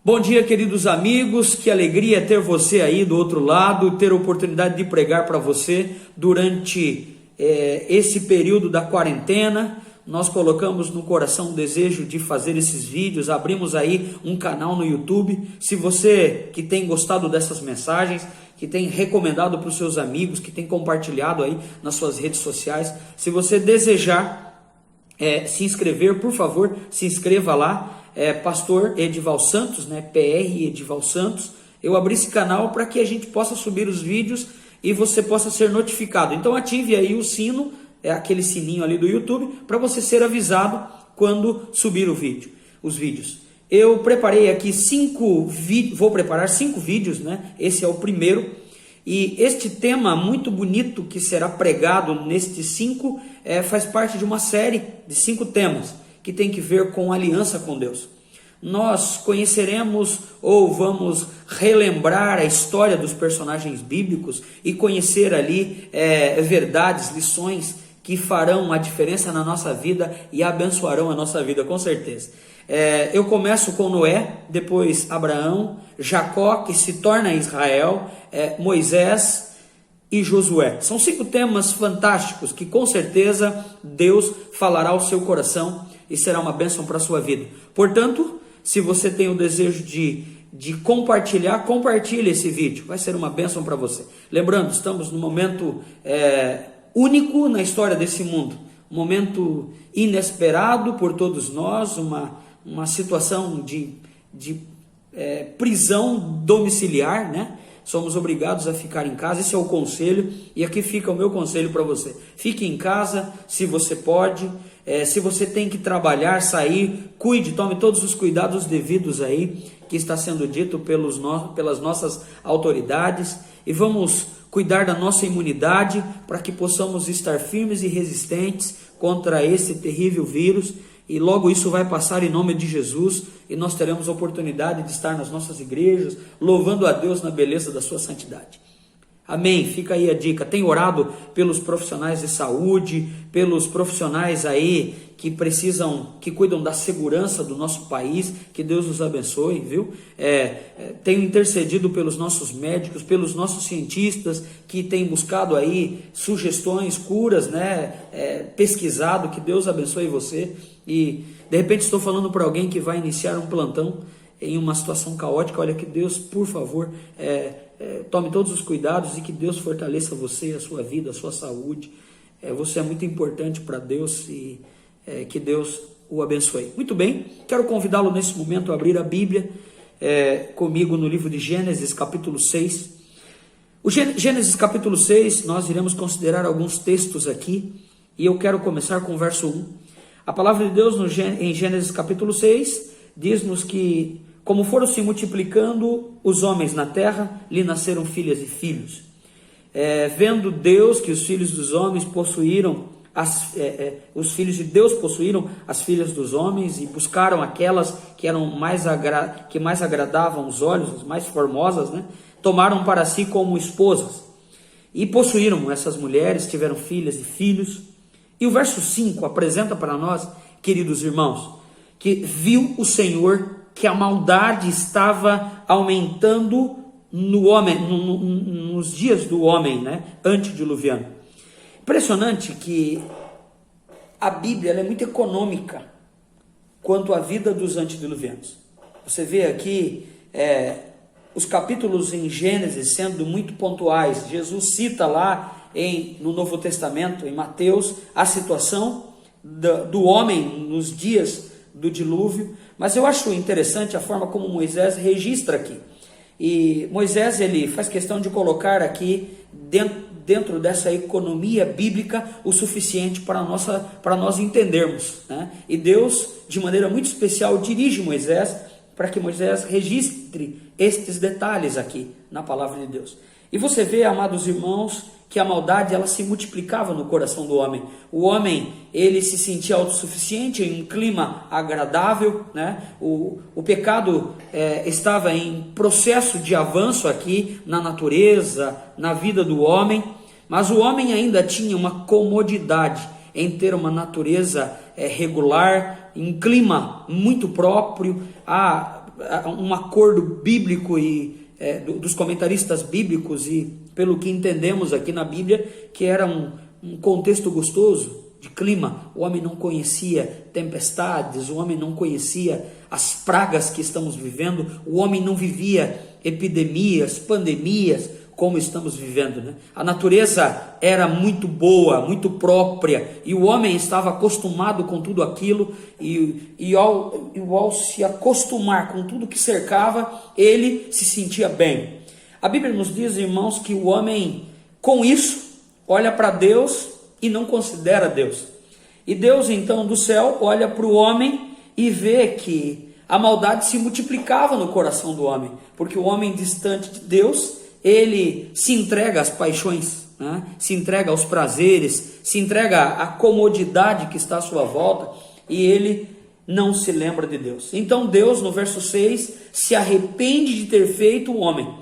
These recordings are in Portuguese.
Bom dia, queridos amigos, que alegria ter você aí do outro lado, ter a oportunidade de pregar para você durante esse período da quarentena. Nós colocamos no coração o desejo de fazer esses vídeos, abrimos aí um canal no YouTube. Se você que tem gostado dessas mensagens, que tem recomendado para os seus amigos, que tem compartilhado aí nas suas redes sociais, se você desejar se inscrever, por favor, se inscreva lá. Pastor Edival Santos, PR Edival Santos. Eu abri esse canal para que a gente possa subir os vídeos e você possa ser notificado. Então ative aí o sino, aquele sininho ali do YouTube, para você ser avisado quando subir os vídeos. Eu preparei aqui vou preparar 5 vídeos, Esse é o primeiro. E este tema muito bonito que será pregado nestes 5 faz parte de uma série de 5 temas que tem que ver com aliança com Deus. Nós conheceremos ou vamos relembrar a história dos personagens bíblicos e conhecer ali verdades, lições que farão a diferença na nossa vida e abençoarão a nossa vida, com certeza. Eu começo com Noé, depois Abraão, Jacó, que se torna Israel, Moisés e Josué. São 5 temas fantásticos que com certeza Deus falará ao seu coração e será uma bênção para a sua vida. Portanto, se você tem o desejo de compartilhar, compartilhe esse vídeo, vai ser uma bênção para você. Lembrando, estamos num momento único na história desse mundo, um momento inesperado por todos nós, uma situação de prisão domiciliar, Somos obrigados a ficar em casa, esse é o conselho, e aqui fica o meu conselho para você. Fique em casa, se você pode, se você tem que trabalhar, sair, cuide, tome todos os cuidados devidos aí, que está sendo dito pelas nossas autoridades, e vamos cuidar da nossa imunidade, para que possamos estar firmes e resistentes contra esse terrível vírus, e logo isso vai passar em nome de Jesus, e nós teremos a oportunidade de estar nas nossas igrejas, louvando a Deus na beleza da sua santidade. Amém? Fica aí a dica. Tenho orado pelos profissionais de saúde, pelos profissionais aí que cuidam da segurança do nosso país, que Deus os abençoe, viu? Tenho intercedido pelos nossos médicos, pelos nossos cientistas, que têm buscado aí sugestões, curas, pesquisado, que Deus abençoe você. E de repente estou falando para alguém que vai iniciar um plantão em uma situação caótica. Olha, que Deus, por favor, tome todos os cuidados e que Deus fortaleça você, a sua vida, a sua saúde. Você é muito importante para Deus e que Deus o abençoe. Muito bem, quero convidá-lo nesse momento a abrir a Bíblia comigo no livro de Gênesis, capítulo 6. O Gênesis, capítulo 6, nós iremos considerar alguns textos aqui e eu quero começar com o verso 1. A palavra de Deus em Gênesis, capítulo 6, diz-nos que, como foram se multiplicando os homens na terra, lhe nasceram filhas e filhos. Vendo Deus que os filhos dos homens possuíram, os filhos de Deus possuíram as filhas dos homens e buscaram aquelas que mais agradavam os olhos, as mais formosas, tomaram para si como esposas. E possuíram essas mulheres, tiveram filhas e filhos. E o verso 5 apresenta para nós, queridos irmãos, que viu o Senhor que a maldade estava aumentando no homem, nos dias do homem, antediluviano. Impressionante que a Bíblia é muito econômica quanto à vida dos antediluvianos. Você vê aqui os capítulos em Gênesis sendo muito pontuais. Jesus cita lá no Novo Testamento, em Mateus, a situação do homem nos dias do dilúvio, mas eu acho interessante a forma como Moisés registra aqui. E Moisés, ele faz questão de colocar aqui dentro dessa economia bíblica o suficiente para nós entendermos, E Deus, de maneira muito especial, dirige Moisés para que Moisés registre estes detalhes aqui na palavra de Deus. E você vê, amados irmãos, que a maldade ela se multiplicava no coração do homem. O homem, ele se sentia autossuficiente em um clima agradável, O pecado estava em processo de avanço aqui na natureza, na vida do homem, mas o homem ainda tinha uma comodidade em ter uma natureza regular, em clima muito próprio, um acordo bíblico e dos comentaristas bíblicos, e pelo que entendemos aqui na Bíblia, que era um contexto gostoso de clima. O homem não conhecia tempestades, o homem não conhecia as pragas que estamos vivendo, o homem não vivia epidemias, pandemias, como estamos vivendo, né? A natureza era muito boa, muito própria, e o homem estava acostumado com tudo aquilo, e ao se acostumar com tudo que cercava, ele se sentia bem. A Bíblia nos diz, irmãos, que o homem, com isso, olha para Deus e não considera Deus. E Deus, então, do céu, olha para o homem e vê que a maldade se multiplicava no coração do homem, porque o homem distante de Deus, ele se entrega às paixões, né? Se entrega aos prazeres, se entrega à comodidade que está à sua volta, e ele não se lembra de Deus. Então Deus, no verso 6, se arrepende de ter feito o homem,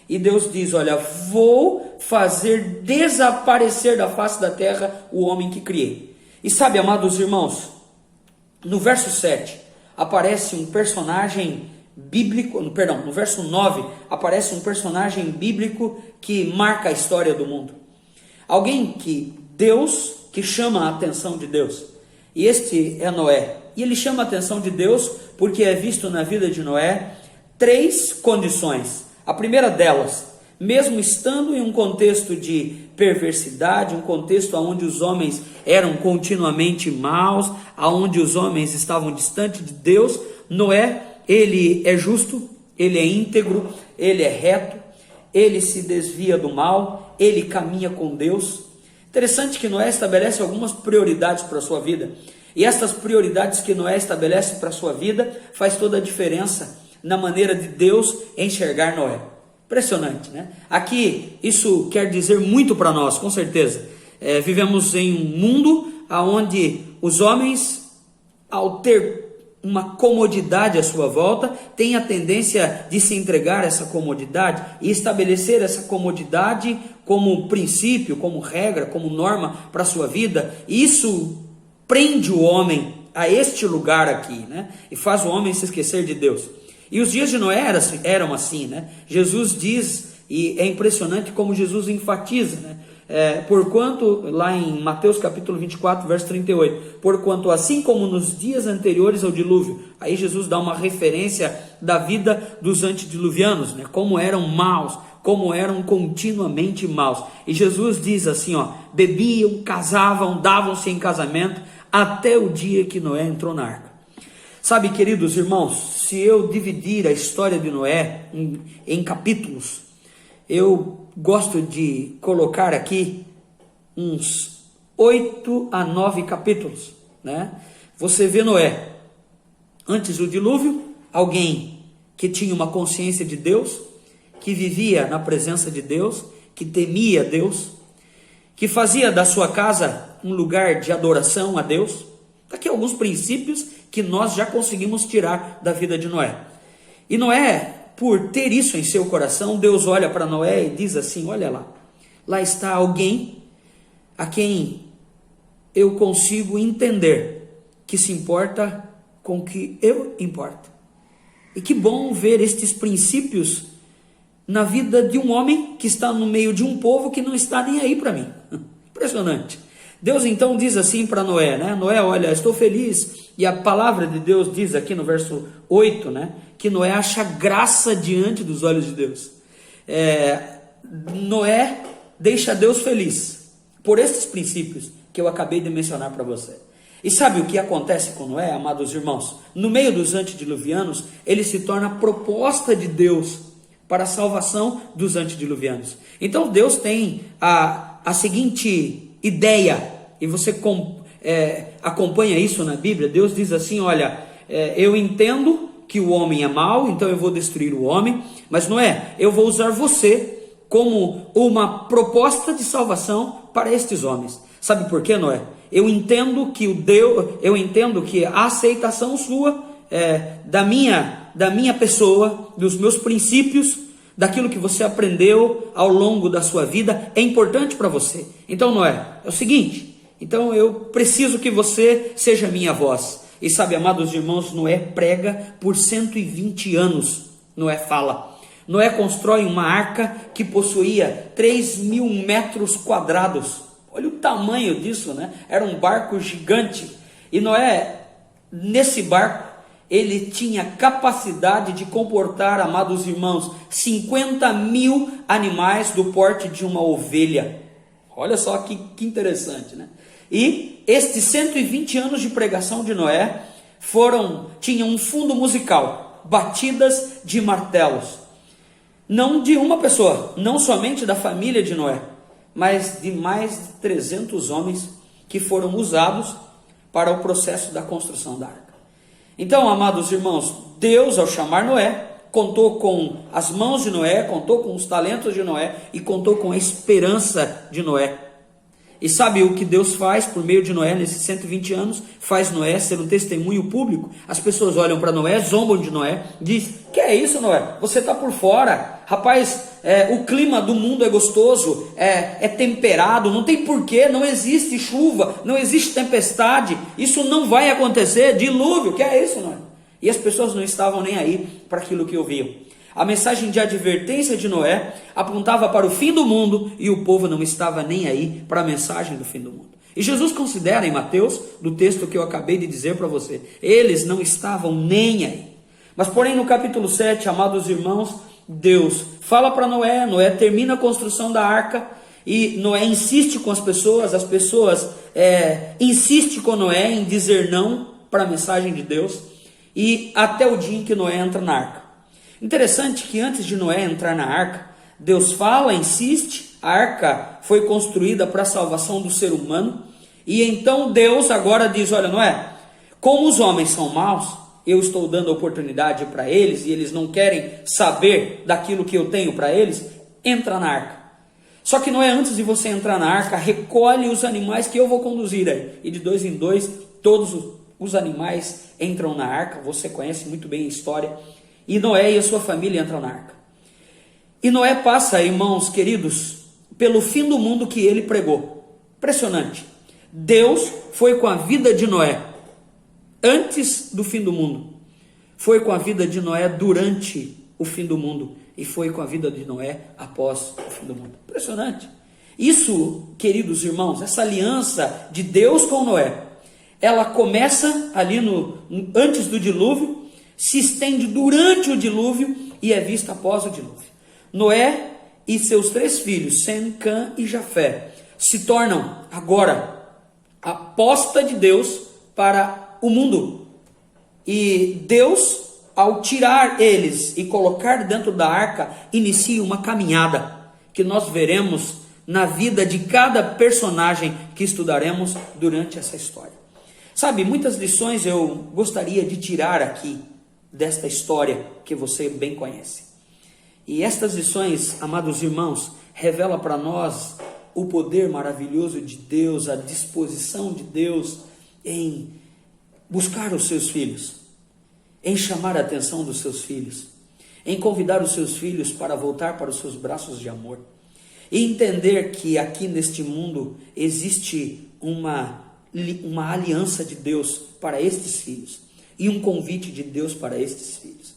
e Deus diz: olha, vou fazer desaparecer da face da terra o homem que criei. E sabe, amados irmãos, no verso 7 aparece um personagem bíblico, no verso 9 aparece um personagem bíblico que marca a história do mundo. Alguém que chama a atenção de Deus. E este é Noé. E ele chama a atenção de Deus porque é visto na vida de Noé 3 condições. A primeira delas, mesmo estando em um contexto de perversidade, um contexto onde os homens eram continuamente maus, onde os homens estavam distantes de Deus, Noé, ele é justo, ele é íntegro, ele é reto, ele se desvia do mal, ele caminha com Deus. Interessante que Noé estabelece algumas prioridades para a sua vida, e estas prioridades que Noé estabelece para a sua vida faz toda a diferença na maneira de Deus enxergar Noé. Impressionante, né? Aqui isso quer dizer muito para nós, com certeza. Vivemos em um mundo onde os homens, ao ter uma comodidade à sua volta, têm a tendência de se entregar a essa comodidade e estabelecer essa comodidade como princípio, como regra, como norma para a sua vida. E isso prende o homem a este lugar aqui, né? E faz o homem se esquecer de Deus. E os dias de Noé eram assim, né? Jesus diz, e é impressionante como Jesus enfatiza, né? Porquanto, lá em Mateus capítulo 24, verso 38, porquanto assim como nos dias anteriores ao dilúvio, aí Jesus dá uma referência da vida dos antediluvianos, né? Como eram maus, como eram continuamente maus. E Jesus diz assim, ó: bebiam, casavam, davam-se em casamento, até o dia que Noé entrou na arca. Sabe, queridos irmãos, se eu dividir a história de Noé em capítulos, eu gosto de colocar aqui uns 8 a 9 capítulos, né? Você vê Noé, antes do dilúvio, alguém que tinha uma consciência de Deus, que vivia na presença de Deus, que temia Deus, que fazia da sua casa um lugar de adoração a Deus. Aqui alguns princípios que nós já conseguimos tirar da vida de Noé. E Noé, por ter isso em seu coração, Deus olha para Noé e diz assim: olha lá está alguém a quem eu consigo entender, que se importa com o que eu importo. E que bom ver estes princípios na vida de um homem que está no meio de um povo que não está nem aí para mim. Impressionante. Deus então diz assim para Noé, né? Noé, olha, estou feliz. E a palavra de Deus diz aqui no verso 8, né? Que Noé acha graça diante dos olhos de Deus. Noé deixa Deus feliz por estes princípios que eu acabei de mencionar para você. E sabe o que acontece com Noé, amados irmãos? No meio dos antediluvianos, ele se torna a proposta de Deus para a salvação dos antediluvianos. Então Deus tem a seguinte ideia, e você acompanha isso na Bíblia. Deus diz assim: olha, eu entendo que o homem é mau, então eu vou destruir o homem, mas Noé, eu vou usar você como uma proposta de salvação para estes homens. Sabe por quê, Noé? Eu entendo que a aceitação sua, da minha pessoa, dos meus princípios, daquilo que você aprendeu ao longo da sua vida, é importante para você. Então, Noé, é o seguinte: então eu preciso que você seja minha voz, E sabe, amados irmãos, Noé prega por 120 anos. Noé fala. Noé constrói uma arca que possuía 3.000 metros quadrados. Olha o tamanho disso, né? Era um barco gigante. E Noé, nesse barco, ele tinha capacidade de comportar, amados irmãos, 50.000 animais do porte de uma ovelha. Olha só que interessante, né? E estes 120 anos de pregação de Noé tinham um fundo musical, batidas de martelos. Não de uma pessoa, não somente da família de Noé, mas de mais de 300 homens que foram usados para o processo da construção da arca. Então, amados irmãos, Deus, ao chamar Noé, contou com as mãos de Noé, contou com os talentos de Noé e contou com a esperança de Noé. E sabe o que Deus faz por meio de Noé nesses 120 anos? Faz Noé ser um testemunho público. As pessoas olham para Noé, zombam de Noé, dizem: que é isso, Noé? Você está por fora. Rapaz, o clima do mundo é gostoso, é temperado, não tem porquê, não existe chuva, não existe tempestade, isso não vai acontecer, dilúvio, que é isso, Noé? E as pessoas não estavam nem aí para aquilo que ouviam. A mensagem de advertência de Noé apontava para o fim do mundo e o povo não estava nem aí para a mensagem do fim do mundo. E Jesus considera em Mateus, do texto que eu acabei de dizer para você, eles não estavam nem aí. Mas porém no capítulo 7, amados irmãos, Deus fala para Noé, Noé termina a construção da arca e Noé insiste com as pessoas insistem com Noé em dizer não para a mensagem de Deus e até o dia em que Noé entra na arca. Interessante que antes de Noé entrar na arca, Deus fala, insiste, a arca foi construída para a salvação do ser humano, e então Deus agora diz: olha, Noé, como os homens são maus, eu estou dando oportunidade para eles, e eles não querem saber daquilo que eu tenho para eles, entra na arca. Só que Noé, antes de você entrar na arca, recolhe os animais que eu vou conduzir aí, e de 2 em 2, todos os animais entram na arca, você conhece muito bem a história. E Noé e a sua família entram na arca. E Noé passa, irmãos queridos, pelo fim do mundo que ele pregou. Impressionante. Deus foi com a vida de Noé antes do fim do mundo. Foi com a vida de Noé durante o fim do mundo. E foi com a vida de Noé após o fim do mundo. Impressionante. Isso, queridos irmãos, essa aliança de Deus com Noé, ela começa ali antes do dilúvio, se estende durante o dilúvio e é vista após o dilúvio. Noé e seus 3 filhos, Sem, Cã e Jafé, se tornam agora a aposta de Deus para o mundo. E Deus, ao tirar eles e colocar dentro da arca, inicia uma caminhada que nós veremos na vida de cada personagem que estudaremos durante essa história. Sabe, muitas lições eu gostaria de tirar aqui desta história que você bem conhece. E estas lições, amados irmãos, revela para nós o poder maravilhoso de Deus, a disposição de Deus em buscar os seus filhos, em chamar a atenção dos seus filhos, em convidar os seus filhos para voltar para os seus braços de amor, e entender que aqui neste mundo existe uma aliança de Deus para estes filhos, e um convite de Deus para estes filhos.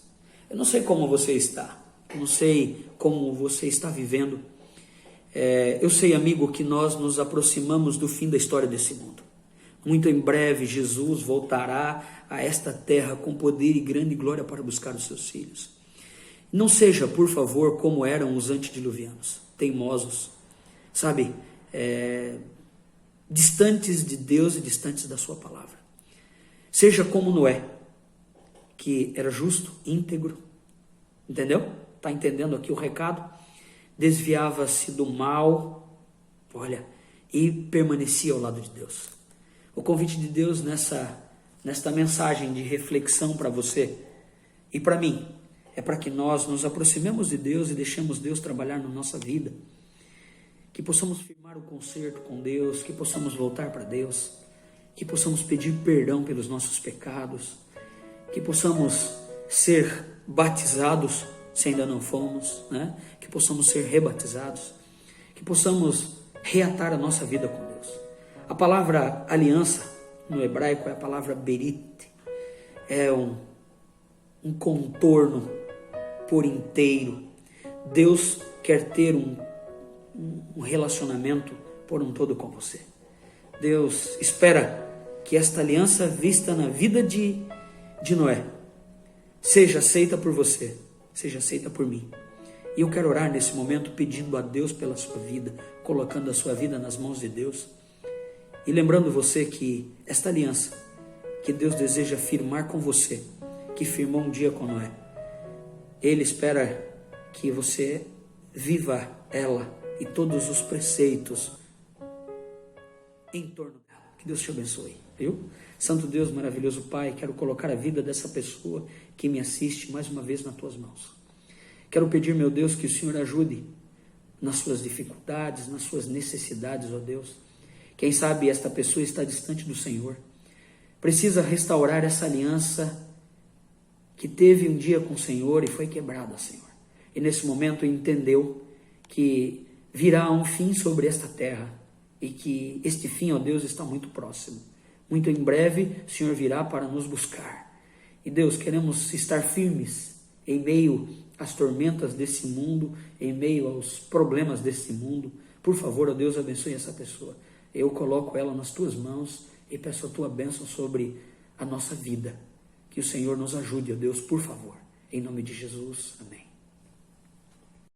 Eu não sei como você está, eu não sei como você está vivendo. Eu sei, amigo, que nós nos aproximamos do fim da história desse mundo. Muito em breve Jesus voltará a esta terra com poder e grande glória para buscar os seus filhos. Não seja, por favor, como eram os antediluvianos, teimosos, sabe, distantes de Deus e distantes da sua palavra. Seja como Noé, que era justo, íntegro, entendeu? Está entendendo aqui o recado? Desviava-se do mal, olha, e permanecia ao lado de Deus. O convite de Deus nesta mensagem de reflexão para você e para mim, é para que nós nos aproximemos de Deus e deixemos Deus trabalhar na nossa vida, que possamos firmar o concerto com Deus, que possamos voltar para Deus, que possamos pedir perdão pelos nossos pecados, que possamos ser batizados, se ainda não fomos, né? Que possamos ser rebatizados, que possamos reatar a nossa vida com Deus. A palavra aliança no hebraico é a palavra berit, é um contorno por inteiro. Deus quer ter um relacionamento por um todo com você. Deus espera que esta aliança vista na vida de Noé seja aceita por você, seja aceita por mim. E eu quero orar nesse momento pedindo a Deus pela sua vida, colocando a sua vida nas mãos de Deus e lembrando você que esta aliança que Deus deseja firmar com você, que firmou um dia com Noé, Ele espera que você viva ela e todos os preceitos em torno dela. Que Deus te abençoe, viu? Santo Deus, maravilhoso Pai, quero colocar a vida dessa pessoa que me assiste mais uma vez nas tuas mãos. Quero pedir, meu Deus, que o Senhor ajude nas suas dificuldades, nas suas necessidades, ó Deus. Quem sabe esta pessoa está distante do Senhor, precisa restaurar essa aliança que teve um dia com o Senhor e foi quebrada, Senhor. E nesse momento entendeu que virá um fim sobre esta terra e que este fim, ó Deus, está muito próximo. Muito em breve o Senhor virá para nos buscar. E Deus, queremos estar firmes em meio às tormentas desse mundo, em meio aos problemas desse mundo. Por favor, ó Deus, abençoe essa pessoa. Eu coloco ela nas tuas mãos e peço a tua bênção sobre a nossa vida. Que o Senhor nos ajude, ó Deus, por favor. Em nome de Jesus, amém.